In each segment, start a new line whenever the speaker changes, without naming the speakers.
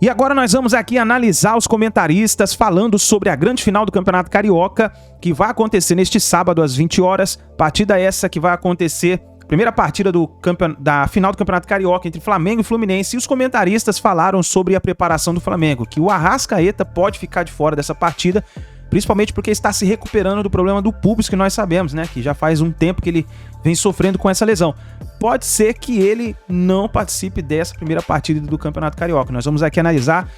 E agora nós vamos aqui analisar os comentaristas falando sobre a grande final do Campeonato Carioca, que vai acontecer neste sábado às 20 horas. Partida essa que vai acontecer, primeira partida da final do Campeonato Carioca entre Flamengo e Fluminense. E os comentaristas falaram sobre a preparação do Flamengo, que o Arrascaeta pode ficar de fora dessa partida, principalmente porque está se recuperando do problema do pubis, que nós sabemos, né? Que já faz um tempo que ele vem sofrendo com essa lesão. Pode ser que ele não participe dessa primeira partida do Campeonato Carioca. Nós vamos aqui analisar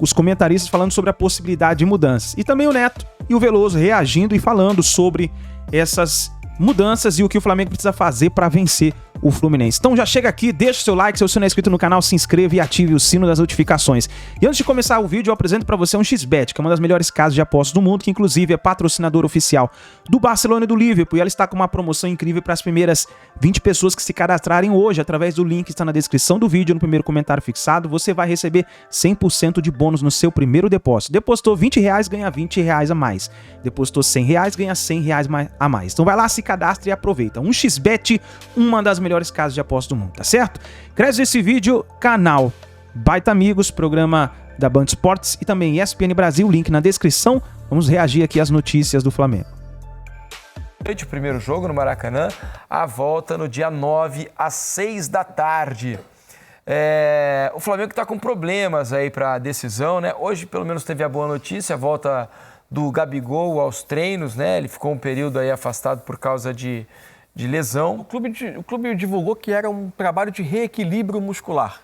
os comentaristas falando sobre a possibilidade de mudanças. E também o Neto e o Veloso reagindo e falando sobre essas mudanças e o que o Flamengo precisa fazer para vencer o Fluminense. Então já chega aqui, deixa o seu like, se você não é inscrito no canal, se inscreva e ative o sino das notificações. E antes de começar o vídeo, eu apresento para você um XBet, que é uma das melhores casas de apostas do mundo, que inclusive é patrocinador oficial do Barcelona e do Liverpool, e ela está com uma promoção incrível para as primeiras 20 pessoas que se cadastrarem hoje, através do link que está na descrição do vídeo, no primeiro comentário fixado. Você vai receber 100% de bônus no seu primeiro depósito. Depositou R$20, ganha R$20 a mais. Depositou R$100, ganha R$100 a mais. Então vai lá, se cadastre e aproveita. Um XBet, uma das melhores casas de apostas do mundo, tá certo? Crédito esse vídeo, canal Baita Amigos, programa da Band Esportes e também ESPN Brasil, link na descrição. Vamos reagir aqui às notícias do Flamengo.
O primeiro jogo no Maracanã, a volta no dia 9 às 6 da tarde. O Flamengo está com problemas aí para a decisão, né? Hoje, pelo menos, teve a boa notícia, a volta do Gabigol aos treinos, né? Ele ficou um período aí afastado por causa de lesão.
O clube divulgou que era um trabalho de reequilíbrio muscular,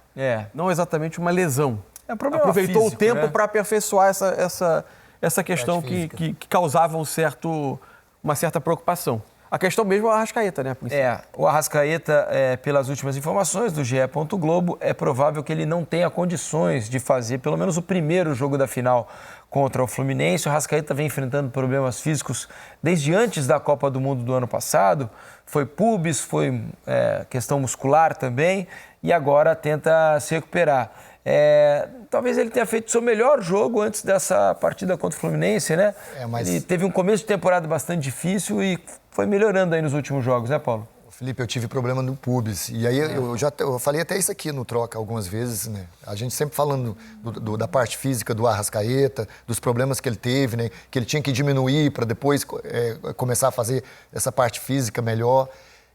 não exatamente uma lesão. Aproveitou físico, o tempo, né, para aperfeiçoar essa questão que causava uma certa preocupação. A questão mesmo é o Arrascaeta, né?
O Arrascaeta, pelas últimas informações do GE. Globo, é provável que ele não tenha condições de fazer pelo menos o primeiro jogo da final contra o Fluminense. O Arrascaeta vem enfrentando problemas físicos desde antes da Copa do Mundo do ano passado. Foi pubis, foi questão muscular também, e agora tenta se recuperar. Talvez ele tenha feito seu melhor jogo antes dessa partida contra o Fluminense, né? Ele teve um começo de temporada bastante difícil e foi melhorando aí nos últimos jogos, né, Paulo?
Felipe, eu tive problema no pubis. E aí eu falei até isso aqui no Troca algumas vezes, né? A gente sempre falando da parte física do Arrascaeta, dos problemas que ele teve, né? Que ele tinha que diminuir para depois começar a fazer essa parte física melhor.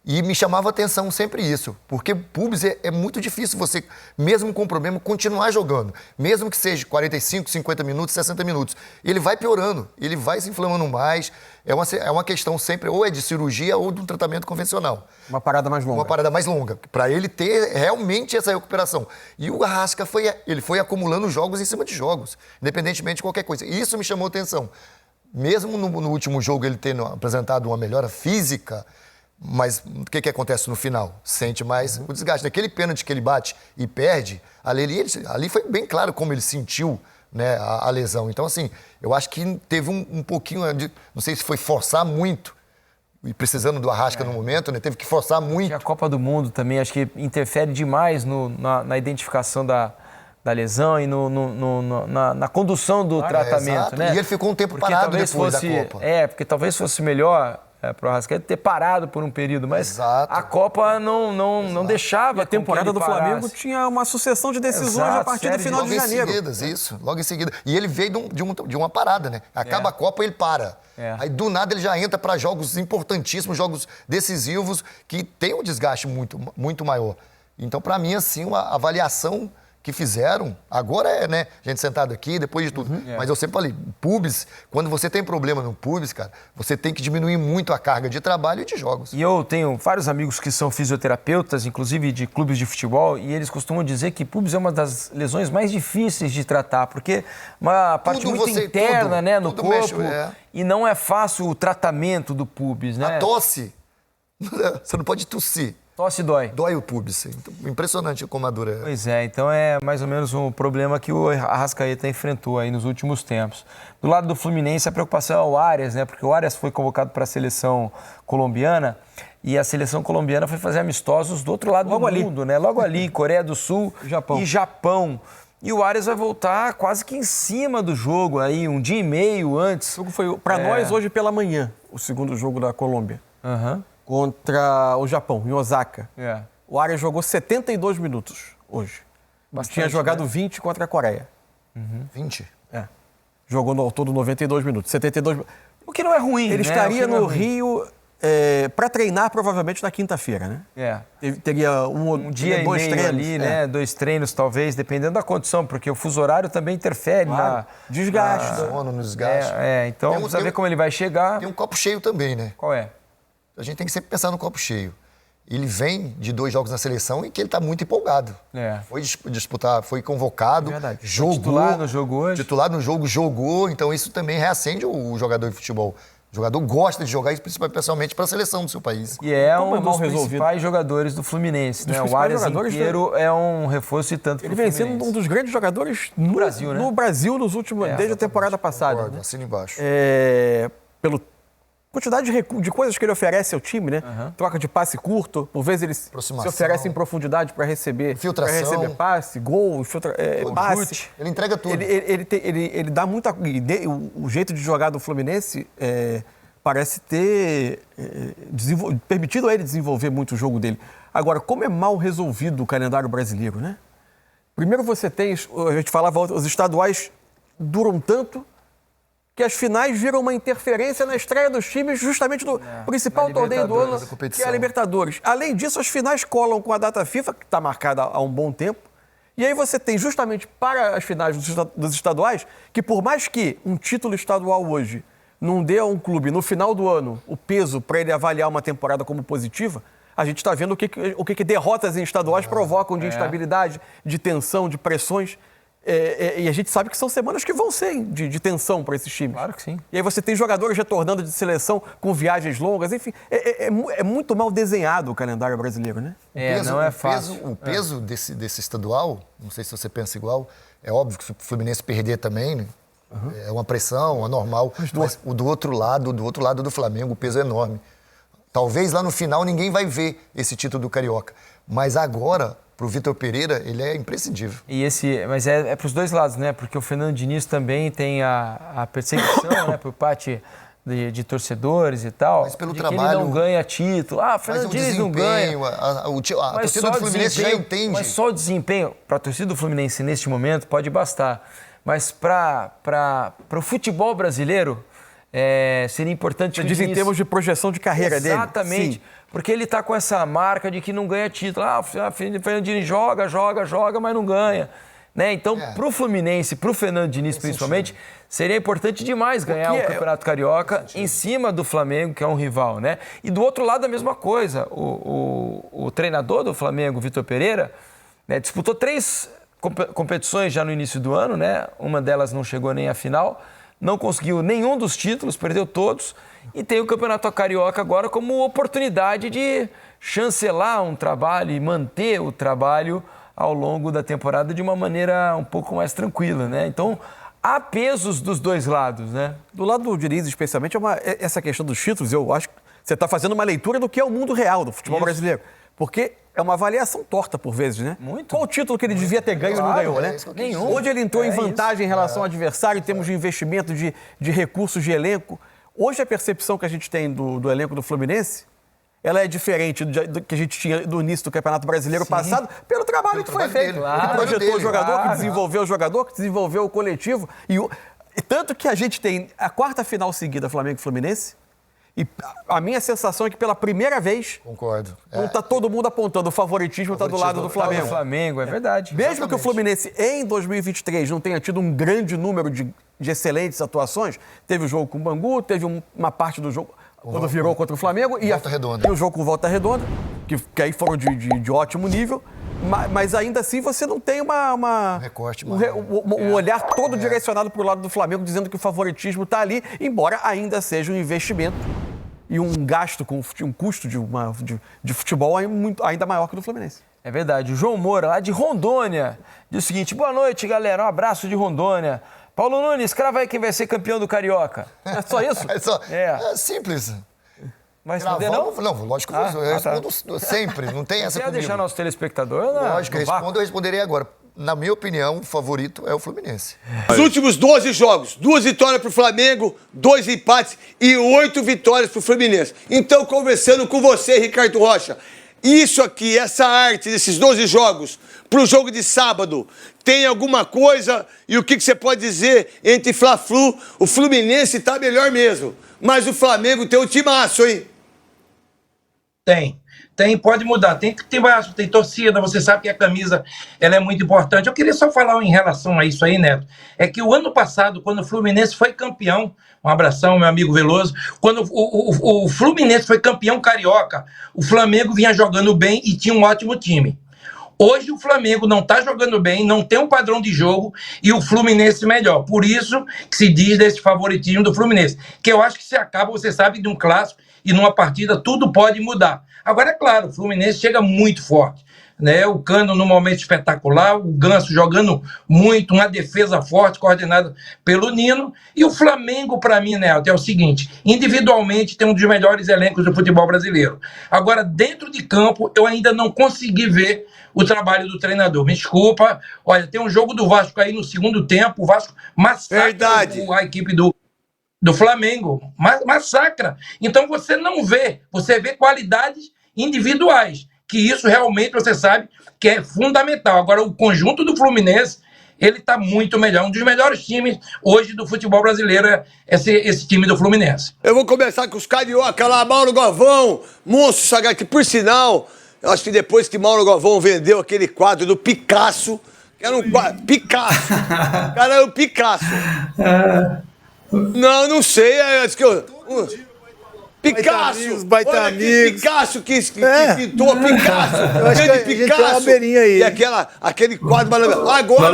E me chamava a atenção sempre isso, porque pubis é muito difícil você, mesmo com problema, continuar jogando. Mesmo que seja 45, 50 minutos, 60 minutos. Ele vai piorando, ele vai se inflamando mais. É uma questão sempre, ou é de cirurgia ou de um tratamento convencional.
Uma parada mais longa.
Uma parada mais longa, para ele ter realmente essa recuperação. E o Arrasca ele foi acumulando jogos em cima de jogos, independentemente de qualquer coisa. E isso me chamou a atenção. Mesmo no último jogo ele tendo apresentado uma melhora física, mas o que acontece no final? Sente mais o desgaste. Naquele pênalti que ele bate e perde, ali foi bem claro como ele sentiu, né, a lesão. Então, assim, eu acho que teve um pouquinho de... Não sei se foi forçar muito, e precisando do Arrasca no momento, né? Teve que forçar muito.
E a Copa do Mundo também, acho que interfere demais na identificação da lesão e na condução do tratamento, né?
E ele ficou um tempo parado depois da Copa.
Porque talvez fosse melhor para o Arrascaeta ter parado por um período, mas a Copa não deixava.
E a temporada do Flamengo tinha uma sucessão de decisões a partir do final de janeiro.
Logo em seguida. E ele veio de uma parada, né? Acaba a Copa, ele para. Aí, do nada, ele já entra para jogos importantíssimos, jogos decisivos, que tem um desgaste muito, muito maior. Então, para mim, assim, uma avaliação que fizeram, agora né, gente sentado aqui, depois de tudo. Mas eu sempre falei, pubis, quando você tem problema no pubis, cara, você tem que diminuir muito a carga de trabalho e de jogos.
E eu tenho vários amigos que são fisioterapeutas, inclusive de clubes de futebol, e eles costumam dizer que pubis é uma das lesões mais difíceis de tratar, porque uma parte muito interna, né, no corpo, e não é fácil o tratamento do pubis, né?
A tosse, você não pode tossir.
Tosse dói.
Dói o pubis. Impressionante como a dura.
Pois é, então é mais ou menos um problema que o Arrascaeta enfrentou aí nos últimos tempos. Do lado do Fluminense, a preocupação é o Arias, né? Porque o Arias foi convocado para a seleção colombiana e a seleção colombiana foi fazer amistosos do outro lado do mundo, né? Logo ali, Coreia do Sul e Japão. E o Arias vai voltar quase que em cima do jogo, aí um dia e meio antes.
O jogo foi para nós hoje pela manhã, o segundo jogo da Colômbia. Contra o Japão, em Osaka. O Arias jogou 72 minutos hoje. Bastante, tinha jogado 20 contra a Coreia.
20?
É. Jogou ao todo 92 minutos. 72.
O que não é ruim,
Ele estaria no Rio para treinar provavelmente na quinta-feira, né? Teria um dia e
dois
meio
treinos ali, né? 2 treinos talvez, dependendo da condição, porque o fuso horário também interfere na
desgaste.
Sono, no desgaste.
Então precisa ver como ele vai chegar.
Tem um copo cheio também, né?
Qual é?
A gente tem que sempre pensar no copo cheio. Ele vem de 2 jogos na seleção em que ele está muito empolgado. Foi disputar, foi convocado, jogou.
Titular no jogo hoje.
Titular no jogo, jogou. Então isso também reacende o jogador de futebol. O jogador gosta de jogar, principalmente para a seleção do seu país.
E é um dos principais jogadores do Fluminense, né? O Arias inteiro é um reforço e tanto
ele vem sendo um dos grandes jogadores no Brasil, né? No Brasil, nos últimos, desde a temporada passada.
Concordo, assina embaixo.
Pelo quantidade de coisas que ele oferece ao time, né? Troca de passe curto, por vezes ele se oferece em profundidade para receber, passe, gol, passe.
Ele entrega tudo.
Ele dá muita... O jeito de jogar do Fluminense parece ter permitido a ele desenvolver muito o jogo dele. Agora, como é mal resolvido o calendário brasileiro, né? Primeiro você tem, a gente falava, os estaduais duram tanto que as finais viram uma interferência na estreia dos times justamente do principal torneio do ano, que é a Libertadores. Além disso, as finais colam com a data FIFA, que está marcada há um bom tempo, e aí você tem justamente para as finais dos estaduais, que por mais que um título estadual hoje não dê a um clube, no final do ano, o peso para ele avaliar uma temporada como positiva, a gente está vendo o que derrotas em estaduais provocam de instabilidade, de tensão, de pressões. E a gente sabe que são semanas que vão ser de tensão para esses times.
Claro que sim.
E aí você tem jogadores retornando de seleção com viagens longas, enfim. É muito mal desenhado o calendário brasileiro, né?
Não é fácil.
O peso desse estadual, não sei se você pensa igual, é óbvio que se o Fluminense perder também, né? É uma pressão, é normal. Mas o do outro lado do Flamengo, o peso é enorme. Talvez lá no final ninguém vai ver esse título do Carioca. Mas agora, para o Vitor Pereira, ele é imprescindível.
Mas é para os dois lados, né? Porque o Fernando Diniz também tem a perseguição, né? Por parte de torcedores e tal.
Mas pelo
de
trabalho...
que ele não ganha título. O Fernando Diniz não ganha.
A torcida do Fluminense já entende.
Mas só o desempenho, para a torcida do Fluminense neste momento, pode bastar. Mas para o futebol brasileiro, seria importante...
Você diz em termos de projeção de carreira dele?
Exatamente. Sim. Porque ele está com essa marca de que não ganha título. O Fernando Diniz joga, mas não ganha. Né? Então, para o Fluminense, para o Fernando Diniz principalmente, seria importante demais ganhar o Campeonato Carioca em cima do Flamengo, que é um rival. Né? E do outro lado, a mesma coisa. O treinador do Flamengo, Vitor Pereira, né, disputou 3 competições já no início do ano. Né? Uma delas não chegou nem à final. Não conseguiu nenhum dos títulos, perdeu todos. E tem o Campeonato Carioca agora como oportunidade de chancelar um trabalho e manter o trabalho ao longo da temporada de uma maneira um pouco mais tranquila, né? Então, há pesos dos dois lados, né?
Do lado do Diniz, especialmente, essa questão dos títulos, eu acho que você está fazendo uma leitura do que é o mundo real do futebol brasileiro. Porque é uma avaliação torta, por vezes, né?
Muito.
Qual o título que ele devia ter ganho e não ganhou, né?
Nenhum.
Onde ele entrou em vantagem em relação ao adversário, em termos de investimento, de recursos, de elenco. Hoje, a percepção que a gente tem do elenco do Fluminense, ela é diferente do que a gente tinha do início do Campeonato Brasileiro passado, pelo trabalho que foi feito. Que projetou o jogador, que desenvolveu o jogador, que desenvolveu o coletivo. E tanto que a gente tem a 4ª final seguida, Flamengo e Fluminense, e a minha sensação é que pela primeira vez...
Concordo.
Não está todo mundo apontando, o favoritismo está do lado do Flamengo.
Do Flamengo, é verdade.
Mesmo que o Fluminense, em 2023, não tenha tido um grande número de excelentes atuações, teve o jogo com o Bangu, teve uma parte do jogo quando virou contra o Flamengo, e o jogo com Volta Redonda, que aí foram de ótimo nível, mas ainda assim você não tem um
recorte,
um olhar todo direcionado para o lado do Flamengo, dizendo que o favoritismo está ali, embora ainda seja um investimento e um gasto, um custo de futebol ainda maior que o do Fluminense.
É verdade. O João Moura, lá de Rondônia, diz o seguinte: boa noite, galera, um abraço de Rondônia. Paulo Nunes, crava aí quem vai ser campeão do Carioca.
É só isso?
É simples.
Mas não?
Não, lógico que eu respondo sempre, não tem essa comigo.
Você ia deixar nosso telespectador?
Lógico, eu responderei agora. Na minha opinião, o favorito é o Fluminense.
Os últimos 12 jogos, 2 vitórias para o Flamengo, 2 empates e 8 vitórias para o Fluminense. Então, conversando com você, Ricardo Rocha, isso aqui, essa arte desses 12 jogos, para o jogo de sábado, tem alguma coisa? E o que você pode dizer entre Fla-Flu? O Fluminense tá melhor mesmo, mas o Flamengo tem um timaço, hein?
Tem, pode mudar. Tem torcida, você sabe que a camisa ela é muito importante. Eu queria só falar em relação a isso aí, Neto. É que o ano passado, quando o Fluminense foi campeão, um abração, meu amigo Veloso, quando o Fluminense foi campeão carioca, o Flamengo vinha jogando bem e tinha um ótimo time. Hoje o Flamengo não está jogando bem, não tem um padrão de jogo e o Fluminense melhor. Por isso que se diz desse favoritismo do Fluminense. Que eu acho que se acaba, você sabe, de um clássico e numa partida tudo pode mudar. Agora, é claro, o Fluminense chega muito forte, né? O Cano num momento espetacular, o Ganso jogando muito, uma defesa forte, coordenada pelo Nino. E o Flamengo, para mim, Neto, é o seguinte, individualmente tem um dos melhores elencos do futebol brasileiro. Agora, dentro de campo, eu ainda não consegui ver o trabalho do treinador. Me desculpa, olha, tem um jogo do Vasco aí no segundo tempo, o Vasco massacra a equipe do Flamengo, massacra. Então você não vê, você vê qualidades individuais, que isso realmente você sabe que é fundamental. Agora o conjunto do Fluminense, ele está muito melhor, um dos melhores times hoje do futebol brasileiro é esse time do Fluminense.
Eu vou começar com os carioca lá, Mauro Galvão, Monstro Sagrado, que por sinal, eu acho que depois que Mauro Galvão vendeu aquele quadro do Picasso, que era um quadro, Picasso, cara, era o Picasso. Não sei, Picasso!
Baita amigos.
Picasso que pintou Picasso!
Eu acho que a gente tem uma beirinha aí.
E aquele quadro maravilhoso. Agora,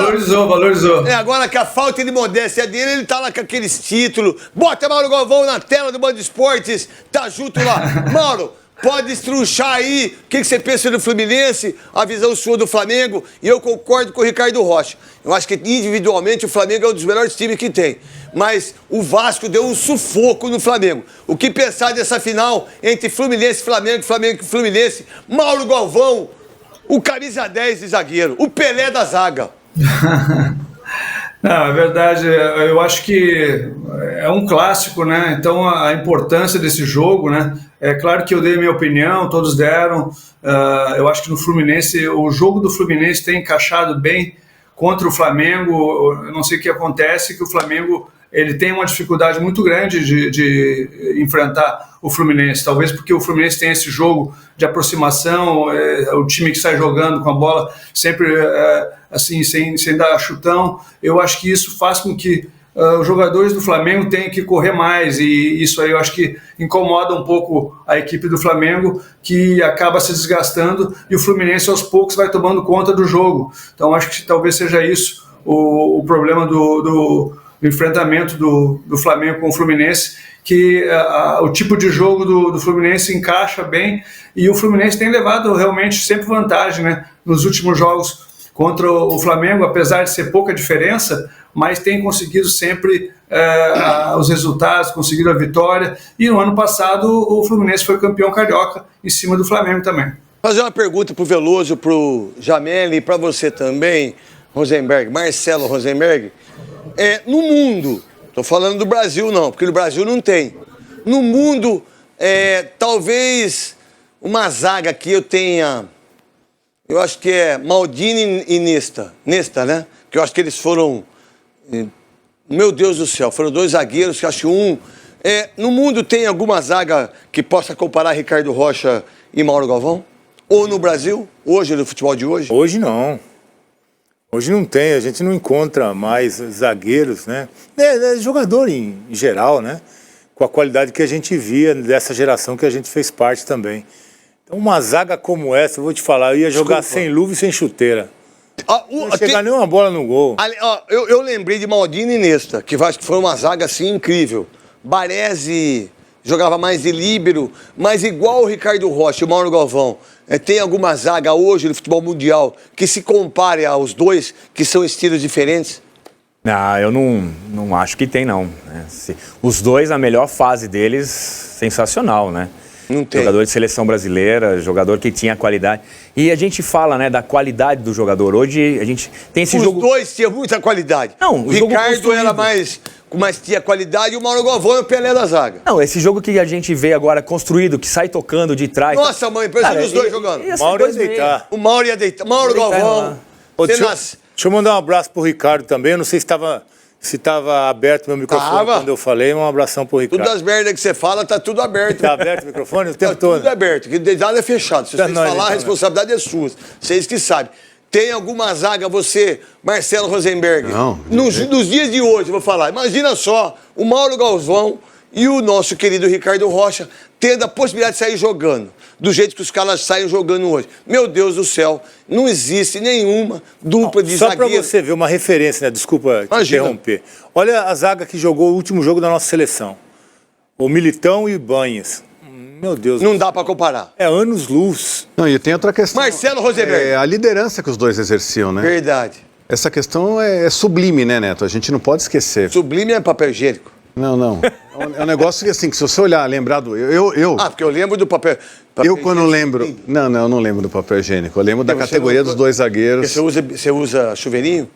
valorizou.
Agora que a falta de modéstia dele, ele tá lá com aqueles títulos. Bota Mauro Galvão na tela do Band Esportes, tá junto lá. Mauro, pode estruchar aí o que você pensa do Fluminense, a visão sua do Flamengo, e eu concordo com o Ricardo Rocha. Eu acho que individualmente o Flamengo é um dos melhores times que tem. Mas o Vasco deu um sufoco no Flamengo. O que pensar dessa final entre Fluminense e Flamengo, Flamengo e Fluminense? Mauro Galvão, o camisa 10 de zagueiro, o Pelé da zaga.
Não, é verdade. Eu acho que é um clássico, né? Então a importância desse jogo, né? É claro que eu dei a minha opinião, todos deram. Eu acho que no Fluminense, o jogo do Fluminense tem encaixado bem contra o Flamengo. Eu não sei o que acontece, que o Flamengo ele tem uma dificuldade muito grande de enfrentar o Fluminense. Talvez porque o Fluminense tem esse jogo de aproximação, o time que sai jogando com a bola sempre assim, sem dar chutão. Eu acho que isso faz com que os jogadores do Flamengo tenham que correr mais, e isso aí eu acho que incomoda um pouco a equipe do Flamengo, que acaba se desgastando, e o Fluminense aos poucos vai tomando conta do jogo. Então acho que talvez seja isso o problema do enfrentamento do Flamengo com o Fluminense, que o tipo de jogo do Fluminense encaixa bem, e o Fluminense tem levado realmente sempre vantagem, né, nos últimos jogos contra o Flamengo, apesar de ser pouca diferença, mas tem conseguido sempre os resultados, conseguido a vitória, e no ano passado o Fluminense foi campeão carioca em cima do Flamengo também.
Fazer uma pergunta pro Veloso, pro Jamel e para você também, Rosenberg, Marcelo Rosenberg. No mundo, estou falando do Brasil não, porque no Brasil não tem. No mundo, talvez uma zaga que eu tenha, eu acho que é Maldini e Nesta, né? Que eu acho que eles foram, meu Deus do céu, foram dois zagueiros, que eu acho no mundo tem alguma zaga que possa comparar Ricardo Rocha e Mauro Galvão? Ou no Brasil, hoje, no futebol de hoje?
Hoje não. Hoje não tem, a gente não encontra mais zagueiros, né? Jogador em geral, né? Com a qualidade que a gente via dessa geração que a gente fez parte também. Então uma zaga como essa, eu vou te falar, eu ia jogar sem luva e sem chuteira. Não ia chegar nenhuma bola no gol.
Eu lembrei de Maldini e Nesta, que acho que foi uma zaga assim incrível. Baresi jogava mais de líbero, mas igual o Ricardo Rocha e o Mauro Galvão, tem alguma zaga hoje no futebol mundial que se compare aos dois, que são estilos diferentes?
Eu não acho que tem, não. Os dois, na melhor fase deles, sensacional, né?
Não tem.
Jogador de seleção brasileira, jogador que tinha qualidade. E a gente fala, né, da qualidade do jogador. Hoje a gente tem esse jogo...
Os dois tinham muita qualidade.
Não,
o Ricardo era mais mas tinha qualidade, e o Mauro Galvão é o Pelé da zaga.
Não, esse jogo que a gente vê agora construído, que sai tocando de trás...
Nossa, mãe, impressiona os dois jogando.
O Mauro ia deitar.
O Mauro ia deitar. Mauro Galvão.
Deixa eu mandar um abraço pro Ricardo também. Eu não sei se estava aberto meu microfone quando eu falei. Um abração pro Ricardo.
Tudo as merdas que você fala, tá tudo aberto.
Tá aberto o microfone o tempo todo?
Tudo aberto, que nada é fechado. Se vocês falar, a responsabilidade é sua. Vocês que sabem. Tem alguma zaga, você, Marcelo Rosenberg?
Não.
Nos dias de hoje, eu vou falar. Imagina só, o Mauro Galvão e o nosso querido Ricardo Rocha tendo a possibilidade de sair jogando, do jeito que os caras saem jogando hoje. Meu Deus do céu, não existe nenhuma dupla de zagueiro.
Só para você ver uma referência, né? Desculpa te interromper. Olha a zaga que jogou o último jogo da nossa seleção. O Militão e o Banhas. Meu Deus.
Não dá para comparar.
É anos-luz.
Não, e tem outra questão.
Marcelo Rosenberg.
É a liderança que os dois exerciam, né?
Verdade.
Essa questão é sublime, né, Neto? A gente não pode esquecer.
Sublime é papel higiênico.
Não. É um negócio que, assim, que se você olhar, lembrar do...
porque eu lembro do papel
eu quando lembro... Não, eu não lembro do papel higiênico. Eu lembro da categoria dos dois zagueiros.
Você usa chuveirinho?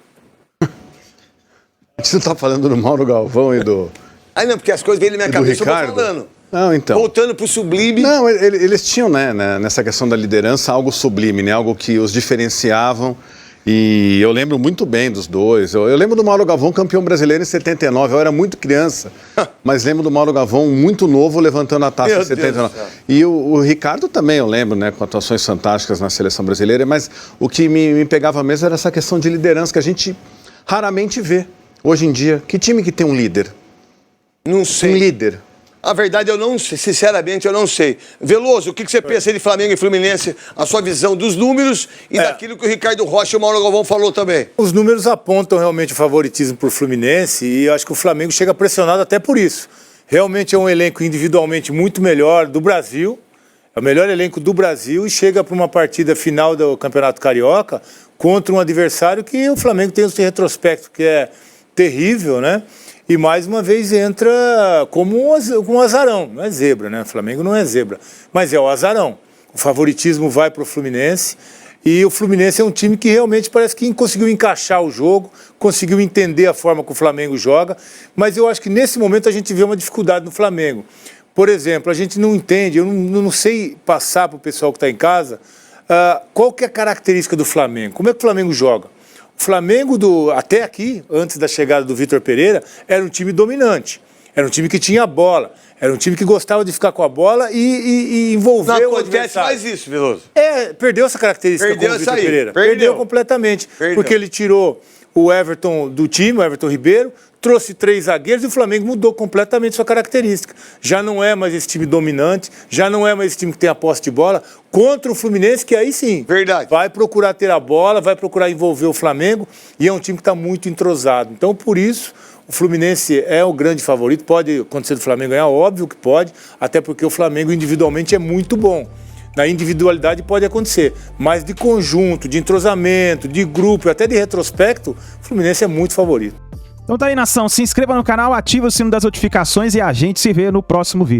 Você tá falando do Mauro Galvão e do...
Não, porque as coisas vêm na minha cabeça,
Ricardo.
eu vou falando.
Não, então.
Voltando pro sublime.
Não, eles tinham, né, nessa questão da liderança, algo sublime, né? Algo que os diferenciavam. E eu lembro muito bem dos dois. Eu lembro do Mauro Galvão, campeão brasileiro em 79. Eu era muito criança, mas lembro do Mauro Galvão muito novo, levantando a taça em 79. E o Ricardo também, eu lembro, né, com atuações fantásticas na seleção brasileira. Mas o que me pegava mesmo era essa questão de liderança, que a gente raramente vê hoje em dia. Que time que tem um líder?
Não sei.
Um líder.
A verdade, eu não sei, sinceramente, eu não sei. Veloso, o que você pensa de Flamengo e Fluminense, a sua visão dos números e daquilo que o Ricardo Rocha e o Mauro Galvão falou também?
Os números apontam realmente o favoritismo por Fluminense e eu acho que o Flamengo chega pressionado até por isso. Realmente é um elenco individualmente muito melhor do Brasil, é o melhor elenco do Brasil e chega para uma partida final do Campeonato Carioca contra um adversário que o Flamengo tem esse retrospecto que é terrível, né? E mais uma vez entra como um azarão, não é zebra, né? O Flamengo não é zebra, mas é o azarão. O favoritismo vai para o Fluminense e o Fluminense é um time que realmente parece que conseguiu encaixar o jogo, conseguiu entender a forma que o Flamengo joga, mas eu acho que nesse momento a gente vê uma dificuldade no Flamengo. Por exemplo, a gente não entende, eu não sei passar para o pessoal que está em casa qual que é a característica do Flamengo, como é que o Flamengo joga. O Flamengo, até aqui, antes da chegada do Vitor Pereira, era um time dominante. Era um time que tinha a bola. Era um time que gostava de ficar com a bola e envolver o adversário.
Mais isso, Veloso.
Perdeu essa característica com o Vitor Pereira. Perdeu completamente. Porque ele tirou o Everton do time, o Everton Ribeiro, trouxe 3 zagueiros e o Flamengo mudou completamente sua característica. Já não é mais esse time dominante, já não é mais esse time que tem a posse de bola, contra o Fluminense, que aí sim vai procurar ter a bola, vai procurar envolver o Flamengo, e é um time que está muito entrosado. Então, por isso, o Fluminense é o grande favorito. Pode acontecer do Flamengo ganhar, óbvio que pode, até porque o Flamengo individualmente é muito bom. Na individualidade pode acontecer, mas de conjunto, de entrosamento, de grupo, até de retrospecto, o Fluminense é muito favorito.
Então tá aí, nação, se inscreva no canal, ativa o sino das notificações e a gente se vê no próximo vídeo.